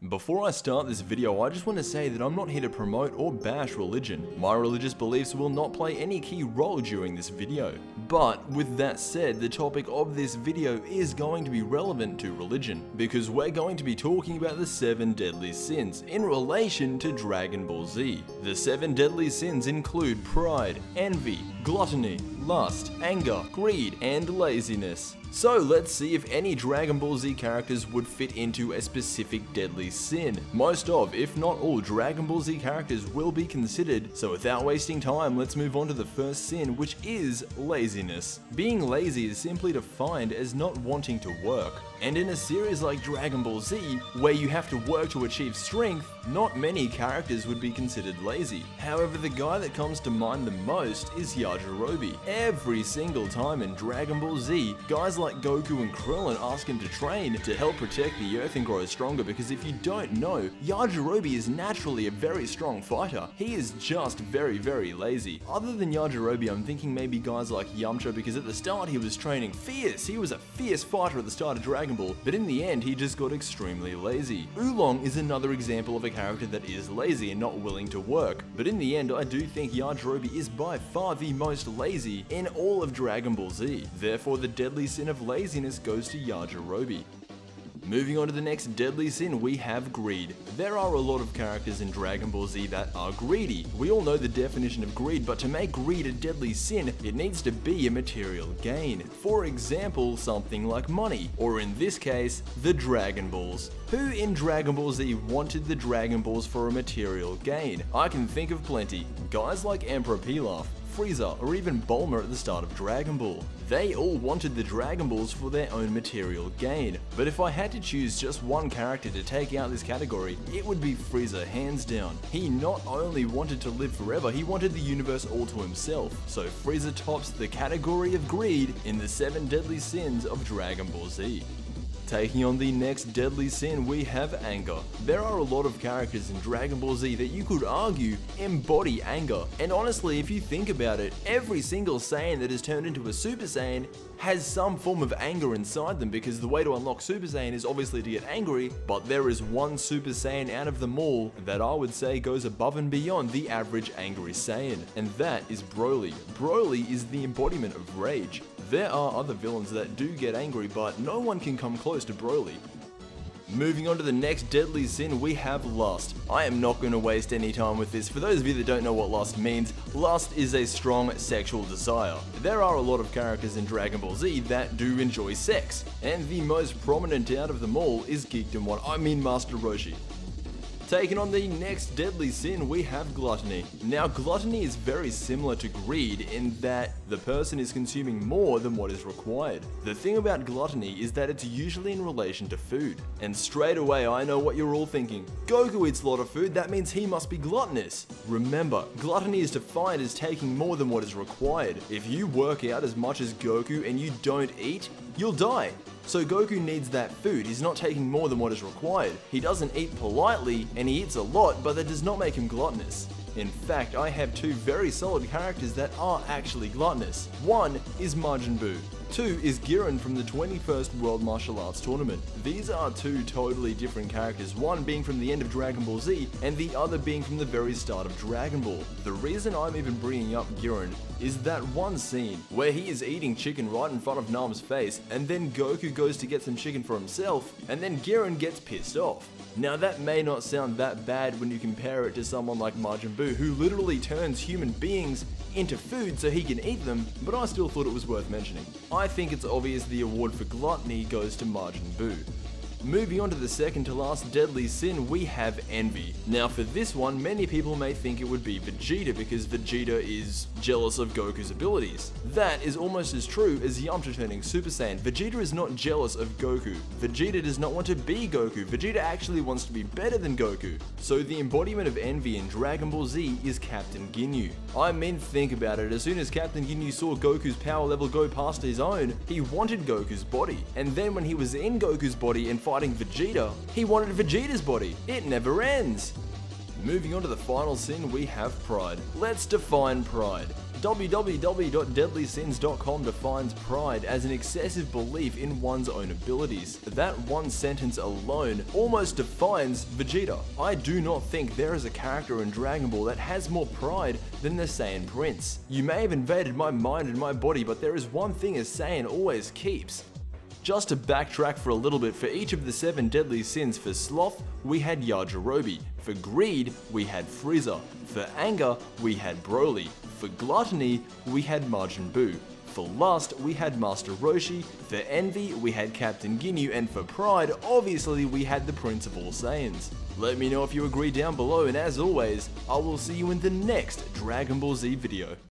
Before I start this video, I just want to say that I'm not here to promote or bash religion. My religious beliefs will not play any key role during this video. But with that said, the topic of this video is going to be relevant to religion, because we're going to be talking about the 7 deadly sins in relation to Dragon Ball Z. The 7 deadly sins include pride, envy, gluttony, lust, anger, greed, and laziness. So let's see if any Dragon Ball Z characters would fit into a specific deadly sin. Most of, if not all, Dragon Ball Z characters will be considered, so without wasting time, let's move on to the first sin, which is laziness. Being lazy is simply defined as not wanting to work. And in a series like Dragon Ball Z, where you have to work to achieve strength, not many characters would be considered lazy. However, the guy that comes to mind the most is Yajirobe. Every single time in Dragon Ball Z, guys like Goku and Krillin ask him to train to help protect the Earth and grow stronger, because if you don't know, Yajirobe is naturally a very strong fighter. He is just very lazy. Other than Yajirobe, I'm thinking maybe guys like Yamcha, because at the start he was training fierce. He was a fierce fighter at the start of Dragon Ball, but in the end he just got extremely lazy. Oolong is another example of a character that is lazy and not willing to work, but in the end I do think Yajirobe is by far the most lazy in all of Dragon Ball Z. Therefore the deadly sin of laziness goes to Yajirobe. Moving on to the next deadly sin, we have greed. There are a lot of characters in Dragon Ball Z that are greedy. We all know the definition of greed, but to make greed a deadly sin, it needs to be a material gain. For example, something like money, or in this case, the Dragon Balls. Who in Dragon Ball Z wanted the Dragon Balls for a material gain? I can think of plenty. Guys like Emperor Pilaf, Frieza, or even Bulma at the start of Dragon Ball. They all wanted the Dragon Balls for their own material gain. But if I had to choose just one character to take out this category, it would be Frieza, hands down. He not only wanted to live forever, he wanted the universe all to himself. So Frieza tops the category of greed in the 7 deadly sins of Dragon Ball Z. Taking on the next deadly sin, we have anger. There are a lot of characters in Dragon Ball Z that you could argue embody anger. And honestly, if you think about it, every single Saiyan that is turned into a Super Saiyan has some form of anger inside them, because the way to unlock Super Saiyan is obviously to get angry, but there is one Super Saiyan out of them all that I would say goes above and beyond the average angry Saiyan, and that is Broly. Broly is the embodiment of rage. There are other villains that do get angry, but no one can come close to Broly. Moving on to the next deadly sin, we have lust. I am not going to waste any time with this. For those of you that don't know what lust means, lust is a strong sexual desire. There are a lot of characters in Dragon Ball Z that do enjoy sex, and the most prominent out of them all is Master Roshi. Taking on the next deadly sin, we have gluttony. Now, gluttony is very similar to greed in that the person is consuming more than what is required. The thing about gluttony is that it's usually in relation to food. And straight away, I know what you're all thinking. Goku eats a lot of food, that means he must be gluttonous. Remember, gluttony is defined as taking more than what is required. If you work out as much as Goku and you don't eat, you'll die. So Goku needs that food. He's not taking more than what is required. He doesn't eat politely, and he eats a lot, but that does not make him gluttonous. In fact, I have 2 very solid characters that are actually gluttonous. One is Majin Buu. 2 is Giran from the 21st World Martial Arts Tournament. These are 2 totally different characters, one being from the end of Dragon Ball Z and the other being from the very start of Dragon Ball. The reason I'm even bringing up Giran is that one scene where he is eating chicken right in front of Nam's face, and then Goku goes to get some chicken for himself, and then Giran gets pissed off. Now that may not sound that bad when you compare it to someone like Majin Buu, who literally turns human beings into food so he can eat them, but I still thought it was worth mentioning. I think it's obvious the award for gluttony goes to Majin Buu. Moving on to the second to last deadly sin, we have envy. Now for this one, many people may think it would be Vegeta, because Vegeta is jealous of Goku's abilities. That is almost as true as Yamcha turning Super Saiyan. Vegeta is not jealous of Goku. Vegeta does not want to be Goku. Vegeta actually wants to be better than Goku. So the embodiment of envy in Dragon Ball Z is Captain Ginyu. I mean, think about it. As soon as Captain Ginyu saw Goku's power level go past his own, he wanted Goku's body. And then when he was in Goku's body and fighting Vegeta, he wanted Vegeta's body. It never ends. Moving on to the final sin, we have pride. Let's define pride. www.deadlysins.com defines pride as an excessive belief in one's own abilities. That one sentence alone almost defines Vegeta. I do not think there is a character in Dragon Ball that has more pride than the Saiyan Prince. You may have invaded my mind and my body, but there is one thing a Saiyan always keeps. Just to backtrack for a little bit, for each of the 7 deadly sins, for sloth, we had Yajirobe. For greed, we had Frieza. For anger, we had Broly. For gluttony, we had Majin Buu. For lust, we had Master Roshi. For envy, we had Captain Ginyu. And for pride, obviously we had the Prince of all Saiyans. Let me know if you agree down below, and as always, I will see you in the next Dragon Ball Z video.